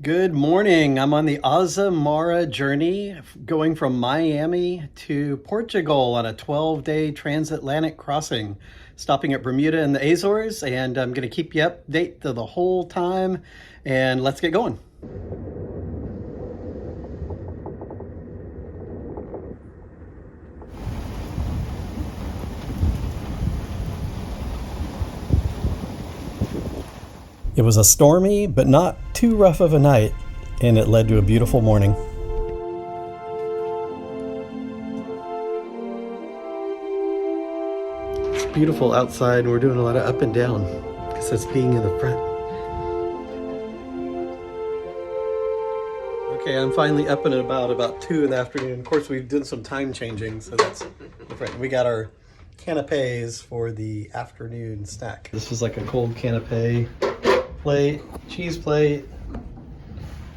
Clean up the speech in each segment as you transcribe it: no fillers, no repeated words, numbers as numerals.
Good morning. I'm on the Azamara Journey going from Miami to Portugal on a 12-day transatlantic crossing, stopping at Bermuda and the Azores, and I'm going to keep you updated the whole time, and let's get going. It was a stormy, but not too rough of a night, and it led to a beautiful morning. It's beautiful outside, and we're doing a lot of up and down because it's being in the front. Okay, I'm finally up and about 2 in the afternoon. Of course, we've done some time changing, so that's different. We got our canapes for the afternoon snack. This is like a cold canape. Plate, cheese plate,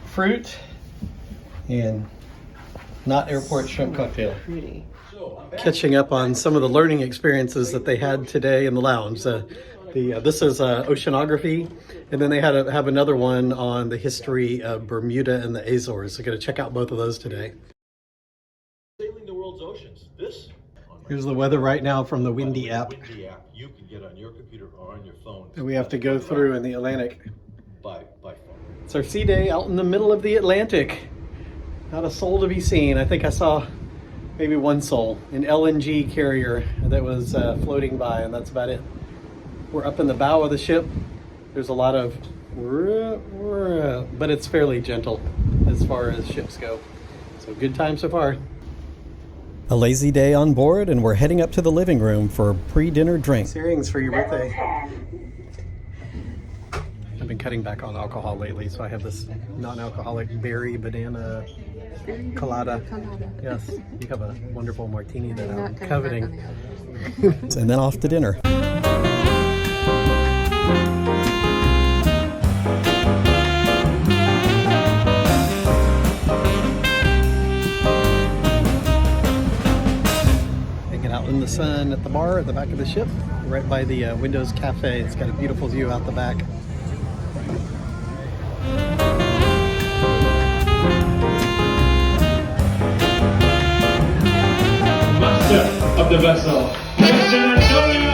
fruit, and not airport shrimp cocktail. Catching up on some of the learning experiences that they had today in the lounge. This is oceanography, and then they have another one on the history of Bermuda and the Azores. So going to check out both of those today. Sailing the world's oceans. Here's the weather right now from the Windy app. You can get on your computer or on your phone. And we have to go through in the Atlantic. By phone. It's our sea day out in the middle of the Atlantic. Not a soul to be seen. I think I saw maybe one soul, an LNG carrier that was floating by, and that's about it. We're up in the bow of the ship. There's a lot of, but it's fairly gentle as far as ships go. So good time so far. A lazy day on board, and we're heading up to the living room for a pre-dinner drink. Earrings for your birthday. I've been cutting back on alcohol lately, so I have this non-alcoholic berry banana colada. Yes, you have a wonderful martini that I'm coveting. And then off to dinner. Out in the sun at the bar at the back of the ship, right by the Windows Cafe. It's got a beautiful view out the back. Master of the vessel, San Antonio!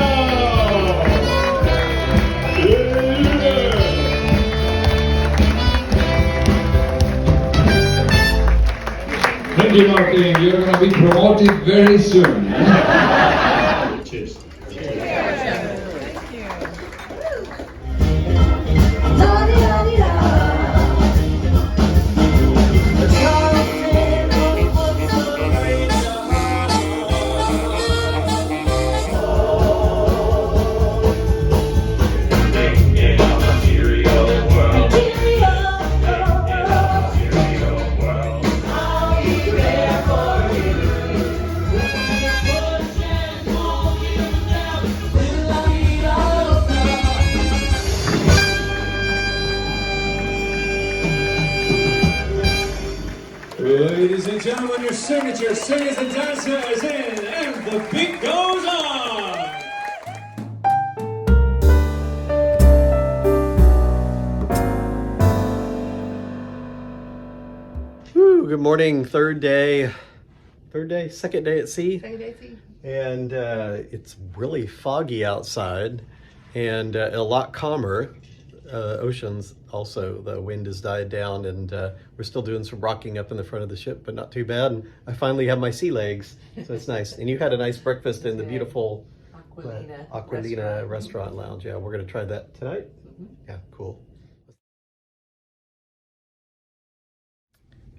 Thank you, Martin. You're going to be promoted very soon. Cheers. Thank you. Ladies and gentlemen, your signature singers and dancer is in, and the beat goes on! Good morning, second day at sea. And it's really foggy outside and a lot calmer. Oceans also, the wind has died down, and we're still doing some rocking up in the front of the ship, but not too bad. And I finally have my sea legs, so it's nice. And you had a nice breakfast in the beautiful Aquilina restaurant lounge. Yeah, we're going to try that tonight. Yeah, cool.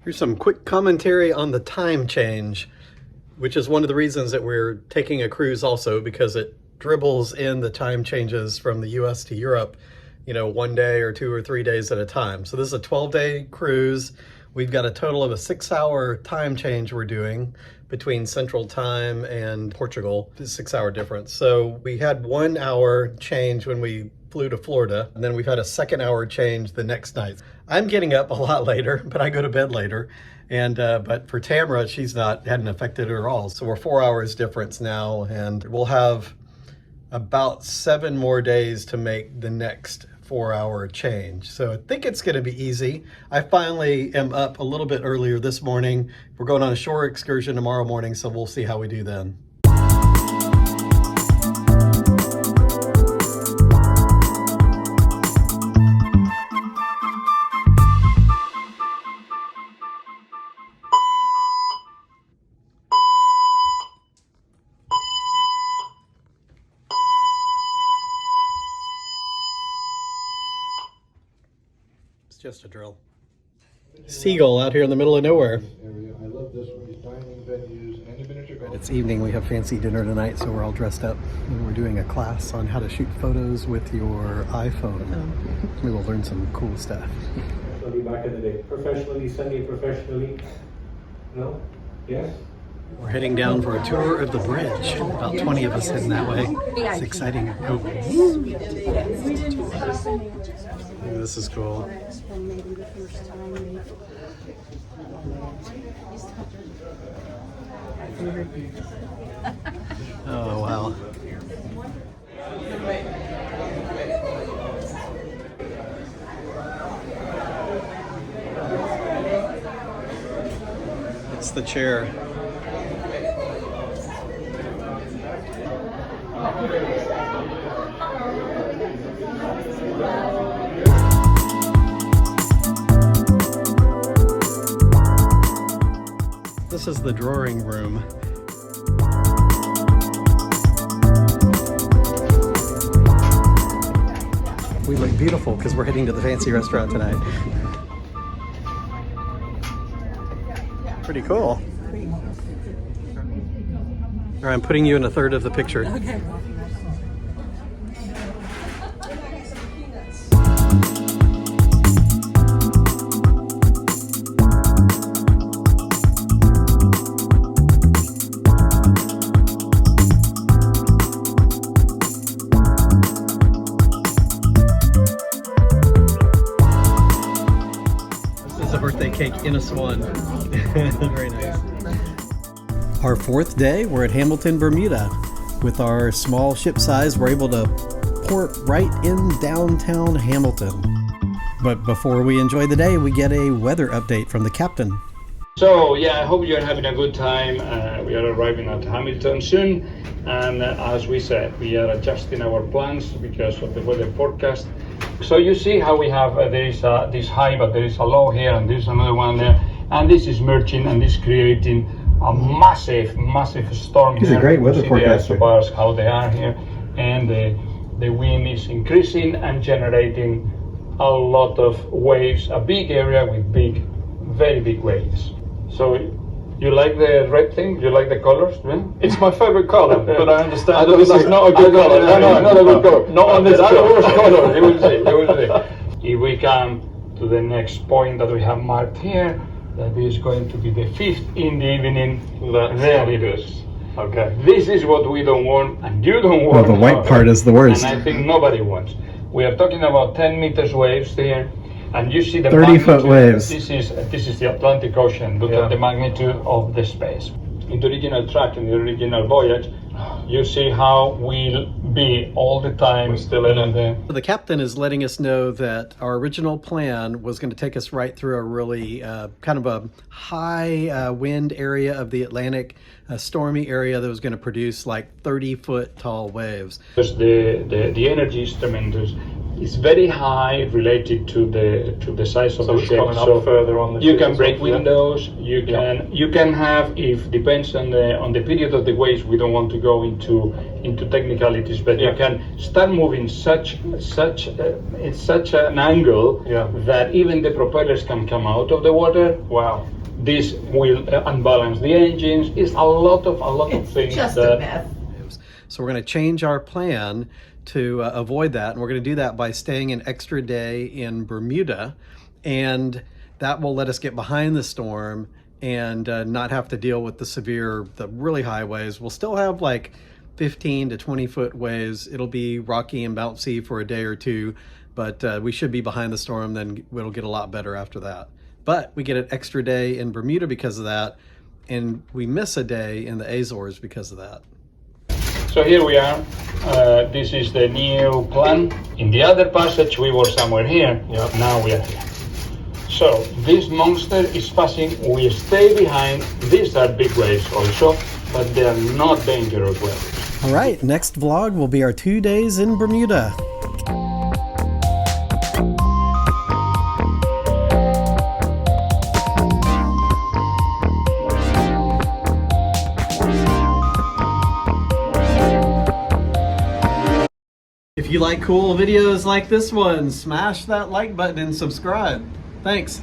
Here's some quick commentary on the time change, which is one of the reasons that we're taking a cruise also, because it dribbles in the time changes from the US to Europe, 1 day or 2 or 3 days at a time. So this is a 12-day cruise. We've got a total of a 6-hour time change we're doing between Central Time and Portugal, 6-hour difference. So we had 1 hour change when we flew to Florida, and then we've had a 2nd hour change the next night. I'm getting up a lot later, but I go to bed later. And but for Tamara, hadn't affected her at all. So we're 4 hours difference now, and we'll have about 7 more days to make the next 4-hour change. So I think it's going to be easy. I finally am up a little bit earlier this morning. We're going on a shore excursion tomorrow morning, so we'll see how we do then. Just a drill. Seagull out here in the middle of nowhere. I love this one. These dining venues and the miniature golf. It's evening. We have fancy dinner tonight, so we're all dressed up. And we're doing a class on how to shoot photos with your iPhone. We will learn some cool stuff. Back in the day, professionally, semi-professionally. No? Yes? We're heading down for a tour of the bridge. About 20 of us heading that way. It's exciting. Oh. This is cool. Oh, wow. It's the chair. This is the drawing room. We look beautiful because we're heading to the fancy restaurant tonight. Pretty cool. All right, I'm putting you in a third of the picture. Okay. Birthday cake in a swan. Very nice. Our fourth day, we're at Hamilton, Bermuda. With our small ship size, we're able to port right in downtown Hamilton. But before we enjoy the day, we get a weather update from the captain. So yeah, I hope you're having a good time. We are arriving at Hamilton soon, and as we said, we are adjusting our plans because of the weather forecast. So you see how we have there is this high, but there is a low here, and there's another one there, and this is merging, and this creating a massive storm. It's a great weather forecast. The bars, how they are here, and the wind is increasing and generating a lot of waves, a big area with very big waves. So you like the red thing? You like the colors? Yeah? It's my favorite color, but I understand this is not a good color. No, not a good color. Not on this color. You will see. You will see. If we come to the next point that we have marked here, that is going to be the 5th in the evening. There it is. Okay. This is what we don't want, and you don't want. Well, the white part is the worst. And I think nobody wants. We are talking about 10 meters waves here. And you see the 30-foot waves. This is the Atlantic Ocean. Look at the magnitude of the space. In the original track, in the original voyage, you see how we'll be all the time. We're still in it. The captain is letting us know that our original plan was going to take us right through a really kind of a high wind area of the Atlantic, a stormy area that was going to produce like 30-foot tall waves. Because the energy is tremendous. It's very high related to the size of the ship. So further on the you ship can as break well, yeah. windows. You can have, if depends on the period of the waves. We don't want to go into technicalities, but you can start moving such an angle that even the propellers can come out of the water. Wow. This will unbalance the engines. It's a lot of things. Just a mess. So we're going to change our plan to avoid that, and we're going to do that by staying an extra day in Bermuda, and that will let us get behind the storm and not have to deal with the really high waves. We'll still have like 15 to 20 foot waves. It'll be rocky and bouncy for a day or two, but we should be behind the storm. Then it'll get a lot better after that. But we get an extra day in Bermuda because of that, and we miss a day in the Azores because of that. So here we are. This is the new plan. In the other passage, we were somewhere here. Yep. Now we are here. So this monster is passing. We stay behind. These are big waves also, but they are not dangerous waves. All right, next vlog will be our 2 days in Bermuda. If you like cool videos like this one, smash that like button and subscribe. Thanks.